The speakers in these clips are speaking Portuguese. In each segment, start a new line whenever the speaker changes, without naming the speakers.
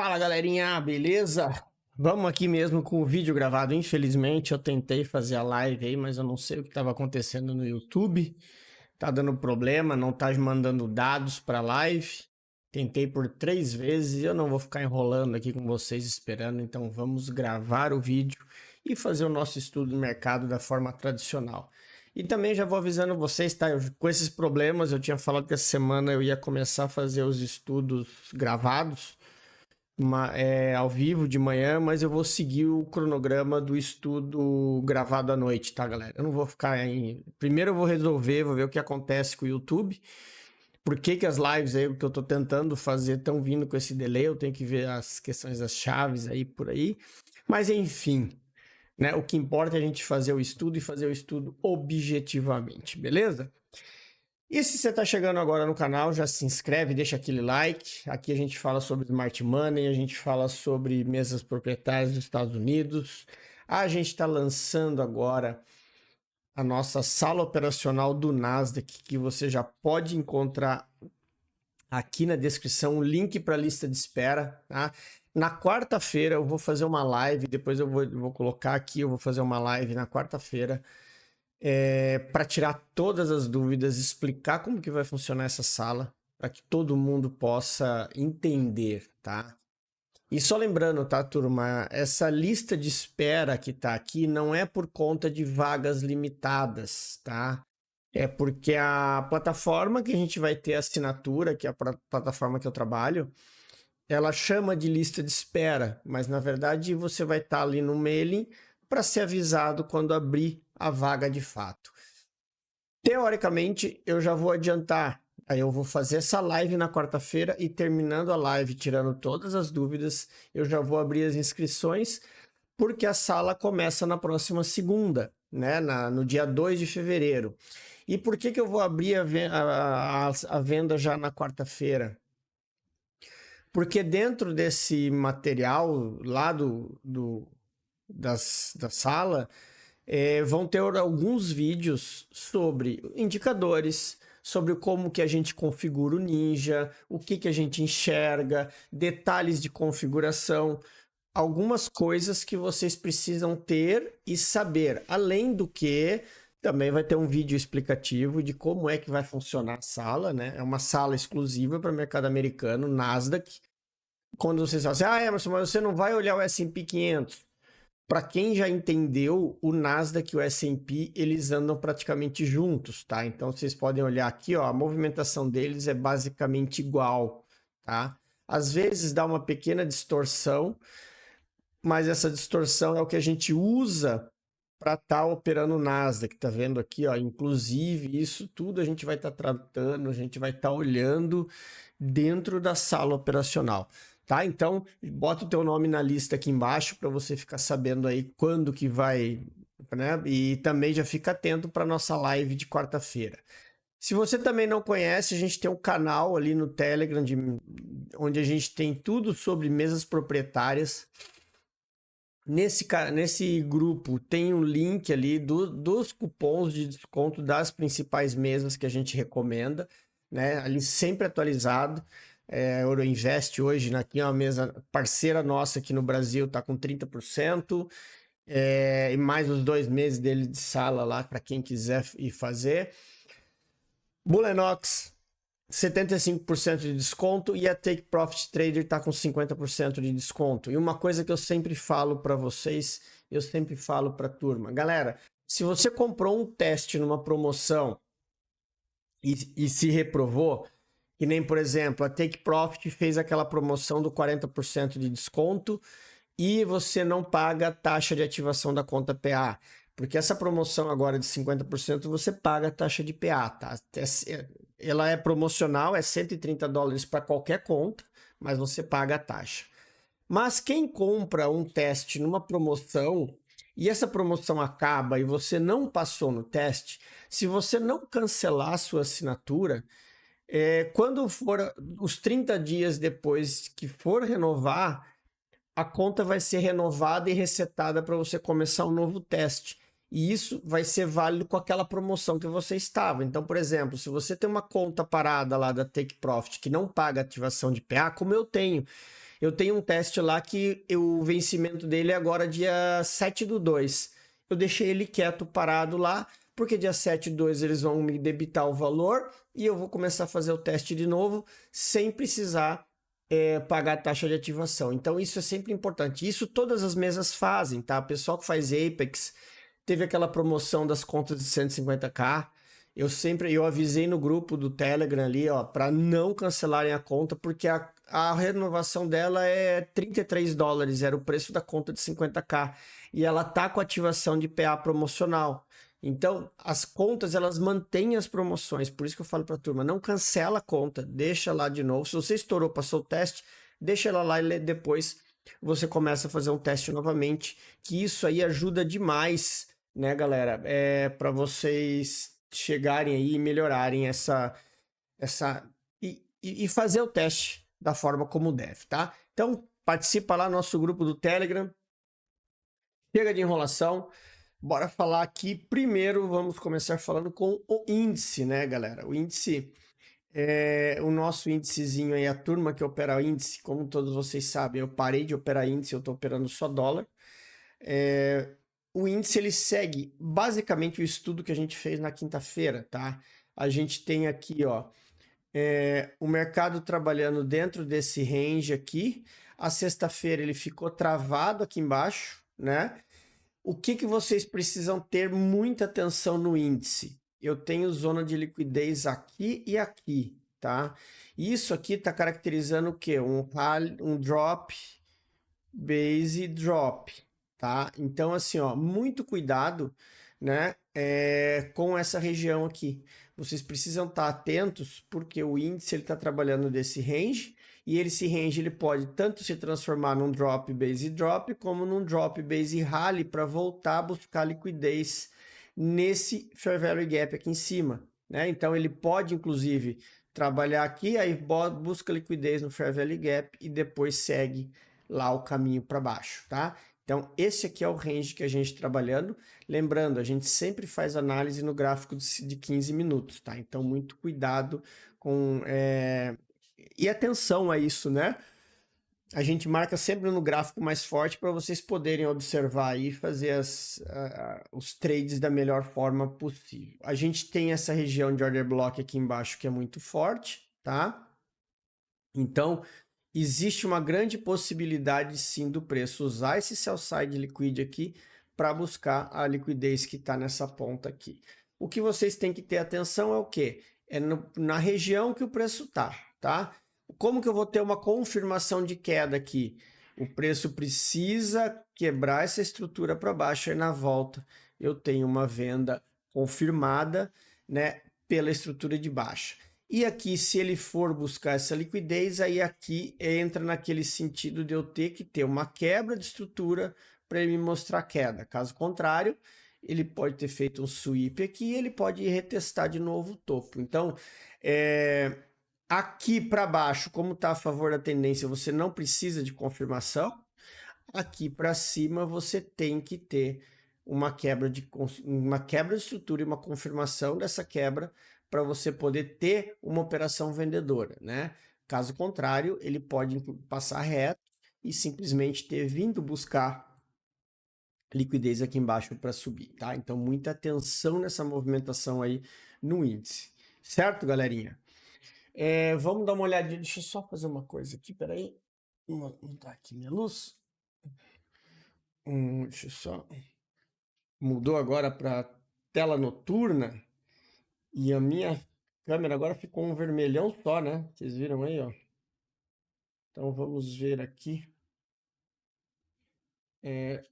Fala galerinha, beleza? Vamos aqui mesmo com o vídeo gravado. Infelizmente eu tentei fazer a live aí, mas eu não sei o que estava acontecendo no YouTube. Tá dando problema, não tá mandando dados para live. Tentei por 3 vezes e eu não vou ficar enrolando aqui com vocês esperando. Então vamos gravar o vídeo e fazer o nosso estudo do mercado da forma tradicional. E também já vou avisando vocês, tá? Com esses problemas, eu tinha falado que essa semana eu ia começar a fazer os estudos gravados. Ao vivo de manhã, mas eu vou seguir o cronograma do estudo gravado à noite, tá, galera? Eu não vou ficar em... Primeiro eu vou resolver, vou ver o que acontece com o YouTube. Por que as lives aí que eu tô tentando fazer estão vindo com esse delay? Eu tenho que ver as questões das chaves aí por aí. Mas enfim, né? O que importa é a gente fazer o estudo e fazer o estudo objetivamente, beleza? E se você está chegando agora no canal, já se inscreve, deixa aquele like. Aqui a gente fala sobre Smart Money, a gente fala sobre mesas proprietárias dos Estados Unidos. A gente está lançando agora a nossa sala operacional do Nasdaq, que você já pode encontrar aqui na descrição, o link para a lista de espera, tá? Na quarta-feira eu vou fazer uma live, depois eu vou colocar aqui, eu vou fazer uma live na quarta-feira, para tirar todas as dúvidas, explicar como que vai funcionar essa sala, para que todo mundo possa entender, tá? E só lembrando, tá, turma, essa lista de espera que tá aqui não é por conta de vagas limitadas, tá? É porque a plataforma que a gente vai ter assinatura, que é a plataforma que eu trabalho, ela chama de lista de espera, mas na verdade você vai estar ali no mailing para ser avisado quando abrir a vaga de fato. Teoricamente, eu já vou adiantar. Aí eu vou fazer essa live na quarta-feira e terminando a live, tirando todas as dúvidas, eu já vou abrir as inscrições, porque a sala começa na próxima segunda, né? No dia 2 de fevereiro. E por que eu vou abrir a venda já na quarta-feira? Porque dentro desse material lá da sala, vão ter alguns vídeos sobre indicadores, sobre como que a gente configura o Ninja, o que a gente enxerga, detalhes de configuração, algumas coisas que vocês precisam ter e saber. Além do que, também vai ter um vídeo explicativo de como é que vai funcionar a sala, né? É uma sala exclusiva para o mercado americano, Nasdaq. Quando vocês falam assim, Emerson, mas você não vai olhar o S&P 500. Para quem já entendeu, o Nasdaq e o S&P, eles andam praticamente juntos, tá? Então, vocês podem olhar aqui, ó, a movimentação deles é basicamente igual, tá? Às vezes dá uma pequena distorção, mas essa distorção é o que a gente usa para estar operando o Nasdaq, tá vendo aqui, ó? Inclusive, isso tudo a gente vai estar tratando, a gente vai estar olhando dentro da sala operacional. Tá? Então, bota o teu nome na lista aqui embaixo para você ficar sabendo aí quando que vai, né? E também já fica atento para nossa live de quarta-feira. Se você também não conhece, a gente tem um canal ali no Telegram, onde a gente tem tudo sobre mesas proprietárias. Nesse grupo tem um link ali dos cupons de desconto das principais mesas que a gente recomenda, né? Ali sempre atualizado. Euroinvest hoje, aqui é uma mesa parceira nossa aqui no Brasil, tá com 30%, e mais os 2 meses dele de sala lá para quem quiser ir fazer. Bullenox, 75% de desconto, e a Take Profit Trader tá com 50% de desconto. E uma coisa que eu sempre falo para vocês, eu sempre falo para a turma, galera, se você comprou um teste numa promoção e se reprovou, que nem, por exemplo, a Take Profit fez aquela promoção do 40% de desconto e você não paga a taxa de ativação da conta PA. Porque essa promoção agora de 50% você paga a taxa de PA, tá? Ela é promocional, é $130 para qualquer conta, mas você paga a taxa. Mas quem compra um teste numa promoção e essa promoção acaba e você não passou no teste, se você não cancelar a sua assinatura, quando for os 30 dias depois que for renovar, a conta vai ser renovada e resetada para você começar um novo teste. E isso vai ser válido com aquela promoção que você estava. Então, por exemplo, se você tem uma conta parada lá da Take Profit que não paga ativação de PA, como eu tenho, Eu tenho um teste lá que o vencimento dele é agora dia 7/2. Eu deixei ele quieto, parado lá, porque dia 7/2 eles vão me debitar o valor e eu vou começar a fazer o teste de novo sem precisar pagar a taxa de ativação. Então isso é sempre importante. Isso todas as mesas fazem, tá? O pessoal que faz Apex teve aquela promoção das contas de 150k. Eu avisei no grupo do Telegram ali, ó, para não cancelarem a conta, porque a renovação dela é $33, era o preço da conta de 50k. E ela tá com ativação de PA promocional. Então, as contas, elas mantêm as promoções. Por isso que eu falo para a turma, não cancela a conta, deixa lá de novo. Se você estourou, passou o teste, deixa ela lá e depois você começa a fazer um teste novamente, que isso aí ajuda demais, né, galera? Para vocês chegarem aí e melhorarem e fazer o teste da forma como deve, tá? Então, participa lá no nosso grupo do Telegram. Chega de enrolação. Bora falar aqui. Primeiro, vamos começar falando com o índice, né, galera? O índice, o nosso índicezinho aí, a turma que opera o índice, como todos vocês sabem, eu parei de operar índice, eu tô operando só dólar. O índice, ele segue basicamente o estudo que a gente fez na quinta-feira, tá? A gente tem aqui, ó, o mercado trabalhando dentro desse range aqui. A sexta-feira ele ficou travado aqui embaixo, né? O que vocês precisam ter muita atenção no índice? Eu tenho zona de liquidez aqui e aqui, tá? Isso aqui está caracterizando o quê? Um drop, base drop, tá? Então, assim, ó, muito cuidado, né, com essa região aqui. Vocês precisam estar atentos, porque o índice ele está trabalhando desse range, e esse range ele pode tanto se transformar num drop base drop, como num drop base rally para voltar a buscar liquidez nesse fair value gap aqui em cima, né? Então ele pode inclusive trabalhar aqui, aí busca liquidez no fair value gap e depois segue lá o caminho para baixo, tá? Então esse aqui é o range que a gente trabalhando. Lembrando, a gente sempre faz análise no gráfico de 15 minutos, tá? Então muito cuidado com e atenção a isso, né? A gente marca sempre no gráfico mais forte para vocês poderem observar aí e fazer os trades da melhor forma possível. A gente tem essa região de order block aqui embaixo que é muito forte, tá? Então, existe uma grande possibilidade sim do preço usar esse sell side liquid aqui para buscar a liquidez que está nessa ponta aqui. O que vocês têm que ter atenção é o quê? É na região que o preço tá? Como que eu vou ter uma confirmação de queda aqui? O preço precisa quebrar essa estrutura para baixo e na volta eu tenho uma venda confirmada, né, pela estrutura de baixa. E aqui, se ele for buscar essa liquidez, aí aqui entra naquele sentido de eu ter que ter uma quebra de estrutura para ele me mostrar queda. Caso contrário, ele pode ter feito um sweep aqui e ele pode retestar de novo o topo. Então, aqui para baixo, como está a favor da tendência, você não precisa de confirmação. Aqui para cima, você tem que ter uma quebra de estrutura e uma confirmação dessa quebra para você poder ter uma operação vendedora, né? Caso contrário, ele pode passar reto e simplesmente ter vindo buscar liquidez aqui embaixo para subir, tá? Então, muita atenção nessa movimentação aí no índice. Certo, galerinha? Vamos dar uma olhadinha. Deixa eu só fazer uma coisa aqui, peraí. Vou mudar aqui minha luz. Deixa eu só... Mudou agora para tela noturna. E a minha câmera agora ficou um vermelhão só, né? Vocês viram aí, ó. Então vamos ver aqui.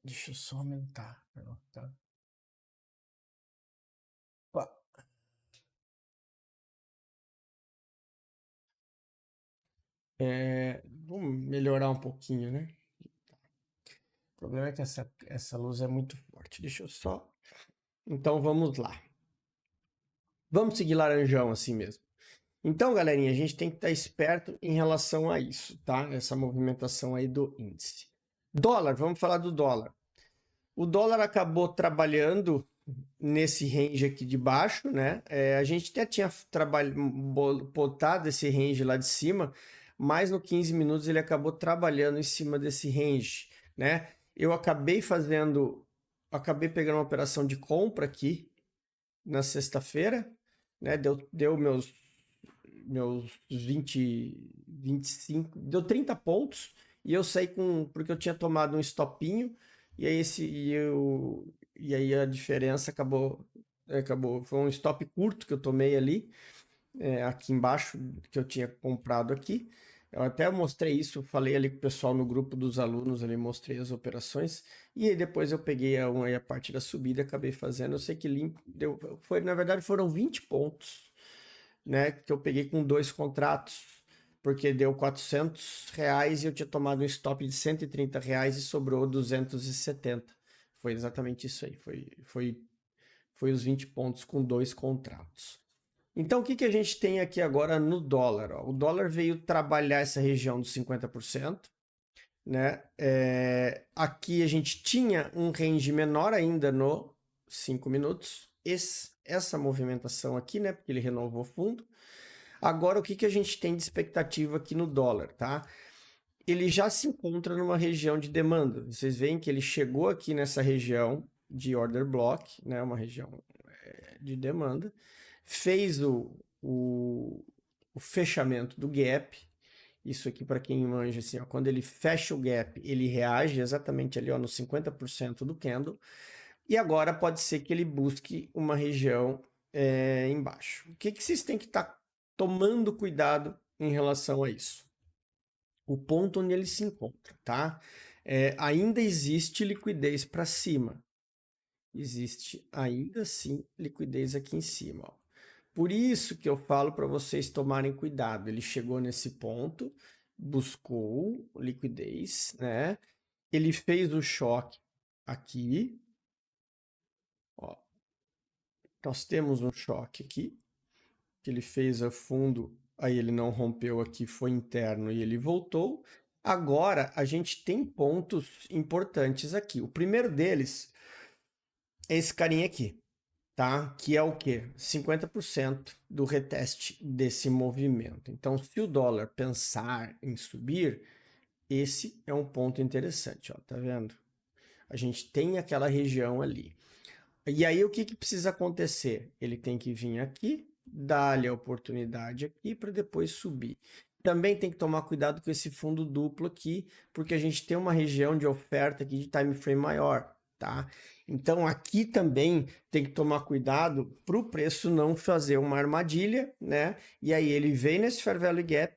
Deixa eu só aumentar. Tá? Vamos melhorar um pouquinho, né? O problema é que essa luz é muito forte. Deixa eu só... Então vamos lá. Vamos seguir laranjão assim mesmo. Então, galerinha, a gente tem que estar esperto em relação a isso, tá? Essa movimentação aí do índice. Dólar, vamos falar do dólar. O dólar acabou trabalhando nesse range aqui de baixo, né? A gente até tinha botado esse range lá de cima, mas no 15 minutos ele acabou trabalhando em cima desse range, né? Eu acabei pegando uma operação de compra aqui na sexta-feira, né? Deu meus 20, 25, deu 30 pontos e eu saí porque eu tinha tomado um stopinho e aí e aí a diferença acabou, foi um stop curto que eu tomei ali, aqui embaixo, que eu tinha comprado aqui. Eu até mostrei isso, falei ali com o pessoal no grupo dos alunos ali, mostrei as operações, e aí depois eu peguei a parte da subida, acabei fazendo, eu sei que limpo, na verdade foram 20 pontos, né, que eu peguei com 2 contratos, porque deu R$ 400 e eu tinha tomado um stop de R$ 130 e sobrou 270. Foi exatamente isso aí, foi os 20 pontos com 2 contratos. Então, o que a gente tem aqui agora no dólar? Ó? O dólar veio trabalhar essa região dos 50%, né? Aqui a gente tinha um range menor ainda no 5 minutos. Essa movimentação aqui, né? Porque ele renovou fundo. Agora, o que a gente tem de expectativa aqui no dólar, tá? Ele já se encontra numa região de demanda. Vocês veem que ele chegou aqui nessa região de order block, né? Uma região de demanda. Fez o fechamento do gap. Isso aqui, para quem manja, assim, ó, quando ele fecha o gap, ele reage exatamente ali ó, no 50% do candle. E agora pode ser que ele busque uma região embaixo. O que vocês têm que estar tomando cuidado em relação a isso? O ponto onde ele se encontra, tá? Ainda existe liquidez para cima. Existe ainda sim liquidez aqui em cima, ó. Por isso que eu falo para vocês tomarem cuidado. Ele chegou nesse ponto, buscou liquidez, né? Ele fez o choque aqui. Ó. Nós temos um choque aqui, que ele fez a fundo, aí ele não rompeu aqui, foi interno e ele voltou. Agora, a gente tem pontos importantes aqui. O primeiro deles é esse carinha aqui. Tá? Que é o quê? 50% do reteste desse movimento. Então, se o dólar pensar em subir, esse é um ponto interessante, ó, tá vendo? A gente tem aquela região ali. E aí, o que precisa acontecer? Ele tem que vir aqui, dar-lhe a oportunidade aqui para depois subir. Também tem que tomar cuidado com esse fundo duplo aqui, porque a gente tem uma região de oferta aqui de time frame maior, tá? Então aqui também tem que tomar cuidado para o preço não fazer uma armadilha, né? E aí ele vem nesse Fair Value Gap,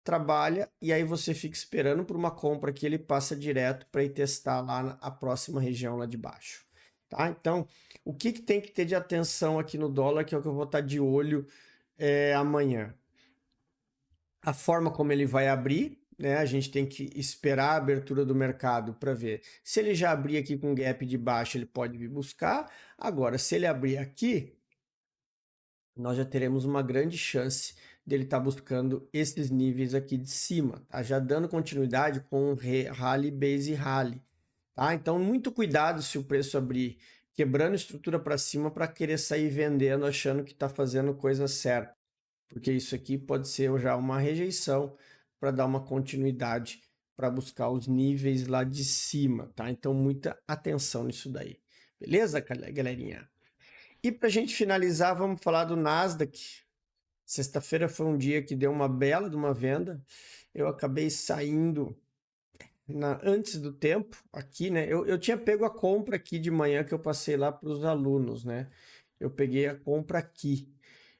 trabalha e aí você fica esperando por uma compra que ele passa direto para ir testar lá a próxima região lá de baixo, tá? Então o que tem que ter de atenção aqui no dólar, que é o que eu vou estar de olho amanhã? A forma como ele vai abrir, né? A gente tem que esperar a abertura do mercado para ver. Se ele já abrir aqui com gap de baixo, ele pode vir buscar. Agora, se ele abrir aqui, nós já teremos uma grande chance dele estar buscando esses níveis aqui de cima, tá? Já dando continuidade com rally, base rally, tá? Então, muito cuidado se o preço abrir quebrando estrutura para cima para querer sair vendendo achando que está fazendo coisa certa, porque isso aqui pode ser já uma rejeição para dar uma continuidade para buscar os níveis lá de cima, tá? Então, muita atenção nisso daí. Beleza, galerinha? E para a gente finalizar, vamos falar do Nasdaq. Sexta-feira foi um dia que deu uma bela de uma venda. Eu acabei saindo antes do tempo aqui, né? Eu tinha pego a compra aqui de manhã que eu passei lá para os alunos, né? Eu peguei a compra aqui.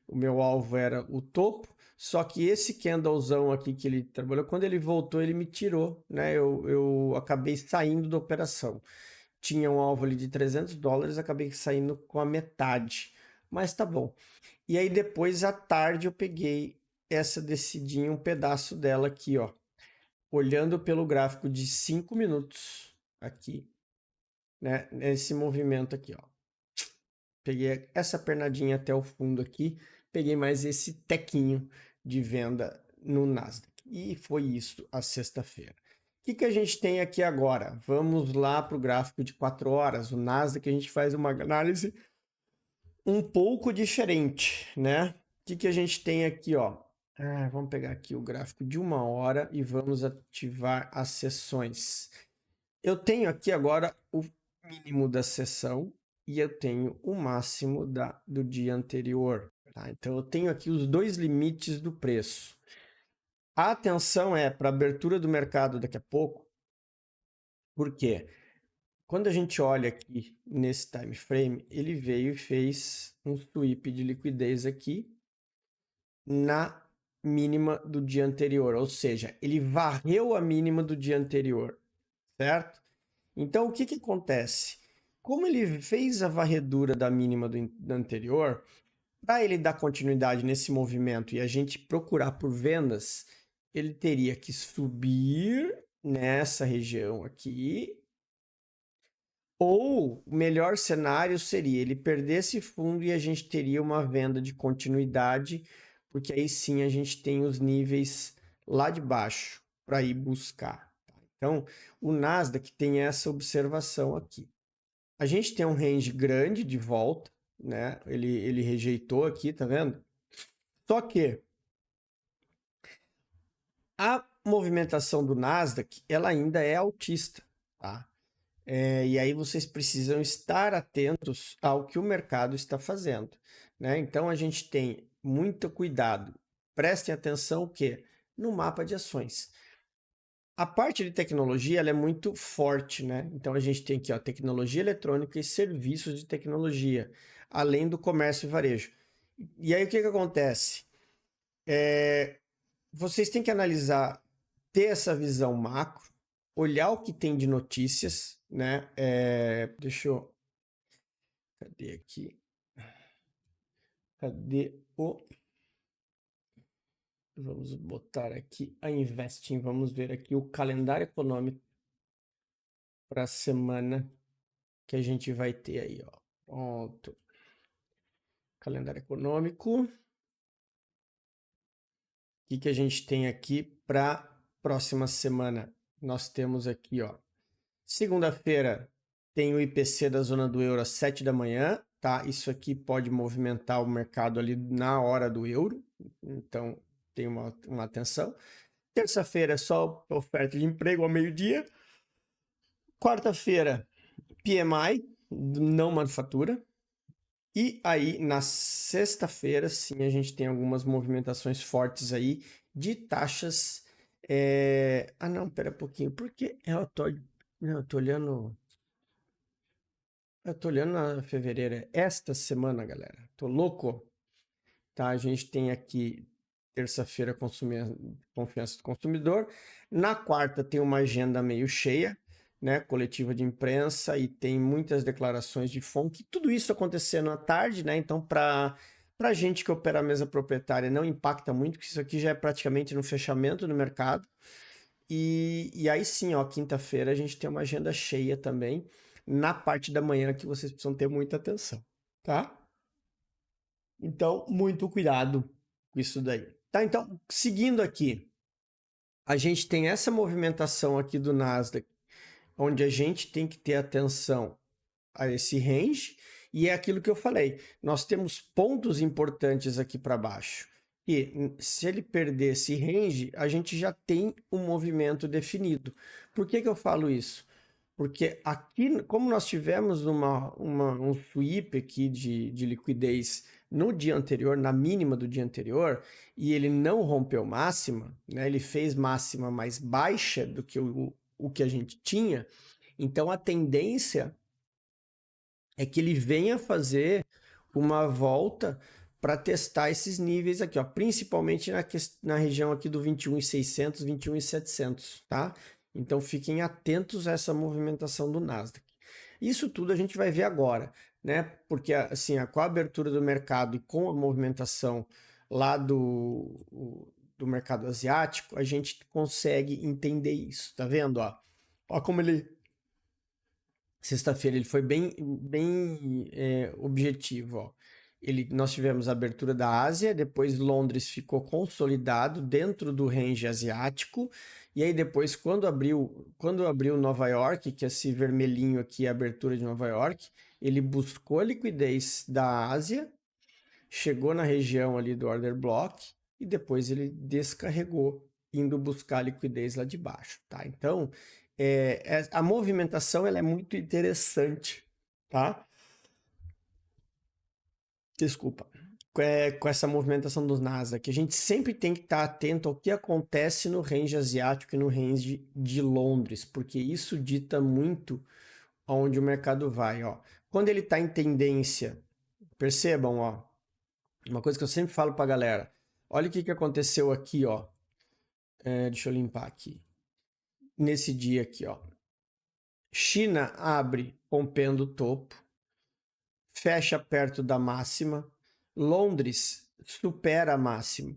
O meu alvo era o topo, só que esse candlezão aqui que ele trabalhou, quando ele voltou, ele me tirou, né? Eu acabei saindo da operação. Tinha um alvo ali de $300, acabei saindo com a metade, mas tá bom. E aí depois, à tarde, eu peguei essa descidinha, um pedaço dela aqui, ó. Olhando pelo gráfico de 5 minutos aqui, né? Nesse movimento aqui, ó. Peguei essa pernadinha até o fundo aqui, peguei mais esse tequinho de venda no Nasdaq. E foi isso a sexta-feira. O que a gente tem aqui agora? Vamos lá para o gráfico de 4 horas. O Nasdaq, a gente faz uma análise um pouco diferente, né? O que a gente tem aqui, ó? Vamos pegar aqui o gráfico de 1 hora e vamos ativar as sessões. Eu tenho aqui agora o mínimo da sessão e eu tenho o máximo do dia anterior. Tá? Então eu tenho aqui os dois limites do preço. A atenção é para a abertura do mercado daqui a pouco. Por quê? Quando a gente olha aqui nesse time frame, ele veio e fez um sweep de liquidez aqui na mínima do dia anterior, ou seja, ele varreu a mínima do dia anterior, certo? Então, o que que acontece? Como ele fez a varredura da mínima do anterior, para ele dar continuidade nesse movimento e a gente procurar por vendas, ele teria que subir nessa região aqui, ou o melhor cenário seria ele perder esse fundo e a gente teria uma venda de continuidade, porque aí sim a gente tem os níveis lá de baixo para ir buscar. Então, o Nasdaq tem essa observação aqui. A gente tem um range grande de volta, né? Ele rejeitou aqui, tá vendo? Só que a movimentação do Nasdaq, ela ainda é altista, tá? E aí vocês precisam estar atentos ao que o mercado está fazendo, né? Então a gente tem muito cuidado. Prestem atenção que no mapa de ações. A parte de tecnologia ela é muito forte, né? Então a gente tem aqui ó, tecnologia eletrônica e serviços de tecnologia, além do comércio e varejo. E aí o que acontece? Vocês têm que analisar, ter essa visão macro, olhar o que tem de notícias, né? Deixa eu. Cadê aqui? Cadê o. Vamos botar aqui a Investing. Vamos ver aqui o calendário econômico para a semana que a gente vai ter aí, ó. Pronto. Calendário econômico. O que a gente tem aqui para próxima semana? Nós temos aqui, ó. Segunda-feira tem o IPC da zona do euro às 7 da manhã, tá? Isso aqui pode movimentar o mercado ali na hora do euro, então tem uma atenção. Terça-feira é só oferta de emprego ao meio-dia. Quarta-feira, PMI, não manufatura. E aí, na sexta-feira, sim, a gente tem algumas movimentações fortes aí de taxas. Não, pera um pouquinho, porque eu tô olhando. Eu tô olhando na fevereiro, esta semana, galera. Tô louco. Tá, a gente tem aqui terça-feira confiança do consumidor. Na quarta tem uma agenda meio cheia, né? Coletiva de imprensa e tem muitas declarações de FONC. Tudo isso acontecendo à tarde, né? Então, para gente que opera a mesa proprietária, não impacta muito, porque isso aqui já é praticamente no fechamento do mercado. E aí sim, ó, quinta-feira a gente tem uma agenda cheia também na parte da manhã que vocês precisam ter muita atenção, tá? Então, muito cuidado com isso daí. Tá, então, seguindo aqui, a gente tem essa movimentação aqui do Nasdaq, onde a gente tem que ter atenção a esse range, e é aquilo que eu falei, nós temos pontos importantes aqui para baixo, e se ele perder esse range, a gente já tem um movimento definido. Por que eu falo isso? Porque aqui, como nós tivemos um sweep aqui de liquidez no dia anterior, na mínima do dia anterior, e ele não rompeu máxima, né? Ele fez máxima mais baixa do que o que a gente tinha, então a tendência é que ele venha fazer uma volta para testar esses níveis aqui, ó, principalmente na região aqui do 21.600, 21.700, tá? Então fiquem atentos a essa movimentação do Nasdaq. Isso tudo a gente vai ver agora, né? Porque assim, com a abertura do mercado e com a movimentação lá do mercado asiático, a gente consegue entender isso, tá vendo? Ó como ele sexta-feira ele foi bem objetivo. Ó. Nós tivemos a abertura da Ásia, depois Londres ficou consolidado dentro do range asiático, e aí depois quando abriu Nova York, que é esse vermelhinho aqui, a abertura de Nova York, ele buscou a liquidez da Ásia, chegou na região ali do order block, e depois ele descarregou, indo buscar a liquidez lá de baixo, tá? Então, a movimentação ela é muito interessante, tá? Desculpa. Com essa movimentação dos Nasdaq, a gente sempre tem que estar atento ao que acontece no range asiático e no range de Londres, porque isso dita muito aonde o mercado vai, ó. Quando ele está em tendência, percebam, ó, uma coisa que eu sempre falo para a galera, olha o que aconteceu aqui, ó. Deixa eu limpar aqui. Nesse dia aqui, ó. China abre rompendo o topo, fecha perto da máxima, Londres supera a máxima.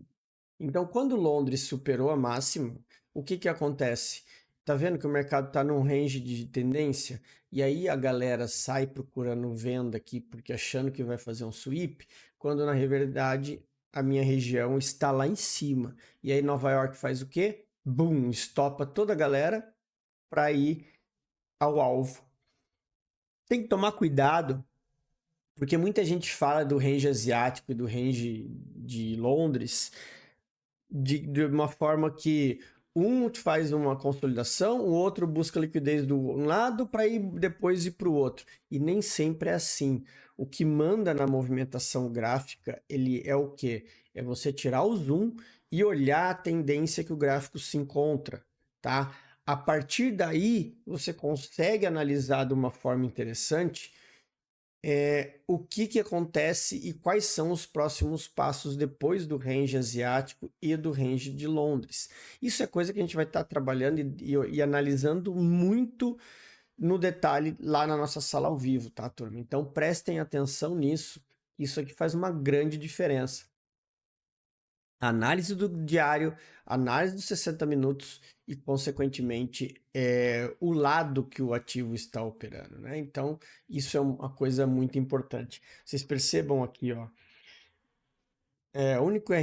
Então, quando Londres superou a máxima, o que acontece? Tá vendo que o mercado está num range de tendência? E aí a galera sai procurando venda aqui, porque achando que vai fazer um sweep, quando na verdade a minha região está lá em cima. E aí Nova York faz o quê? Boom, estopa toda a galera para ir ao alvo. Tem que tomar cuidado, porque muita gente fala do range asiático e do range de Londres de uma forma que um faz uma consolidação, o outro busca liquidez do um lado para ir depois ir para o outro. E nem sempre é assim. O que manda na movimentação gráfica, ele é o quê? É você tirar o zoom e olhar a tendência que o gráfico se encontra, tá? A partir daí, você consegue analisar de uma forma interessante o que acontece e quais são os próximos passos depois do range asiático e do range de Londres. Isso é coisa que a gente vai estar trabalhando e analisando muito no detalhe lá na nossa sala ao vivo, tá, turma? Então prestem atenção nisso. Isso aqui faz uma grande diferença. Análise do diário, análise dos 60 minutos e, consequentemente, o lado que o ativo está operando, né? Então, isso é uma coisa muito importante. Vocês percebam aqui, ó. O único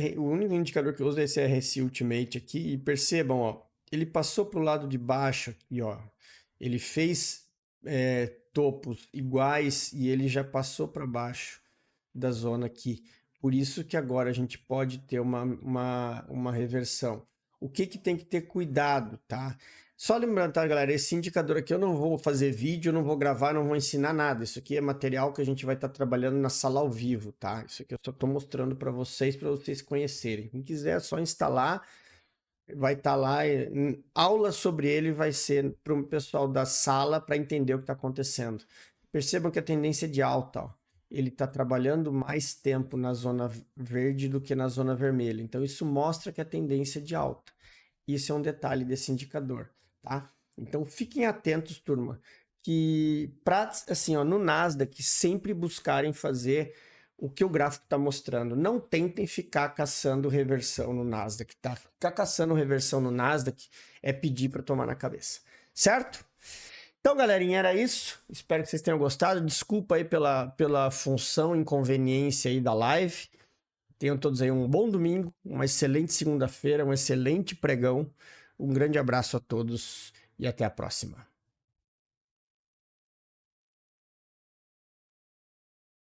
indicador que eu uso é esse RSI Ultimate aqui. E percebam, ó, ele passou para o lado de baixo aqui, ó. Ele fez topos iguais e ele já passou para baixo da zona aqui. Por isso que agora a gente pode ter uma reversão. O que tem que ter cuidado, tá? Só lembrando, tá, galera? Esse indicador aqui eu não vou fazer vídeo, eu não vou gravar, não vou ensinar nada. Isso aqui é material que a gente vai estar trabalhando na sala ao vivo, tá? Isso aqui eu só estou mostrando para vocês conhecerem. Quem quiser é só instalar, vai estar lá. Aula sobre ele vai ser para o pessoal da sala para entender o que está acontecendo. Percebam que a tendência é de alta, ó. Ele está trabalhando mais tempo na zona verde do que na zona vermelha. Então, isso mostra que a tendência é de alta. Isso é um detalhe desse indicador, tá? Então, fiquem atentos, turma, que assim, ó, no Nasdaq, sempre buscarem fazer o que o gráfico está mostrando. Não tentem ficar caçando reversão no Nasdaq, tá? Ficar caçando reversão no Nasdaq é pedir para tomar na cabeça, certo? Então, galerinha, era isso. Espero que vocês tenham gostado. Desculpa aí pela função inconveniência aí da live. Tenham todos aí um bom domingo, uma excelente segunda-feira, um excelente pregão. Um grande abraço a todos e até a próxima.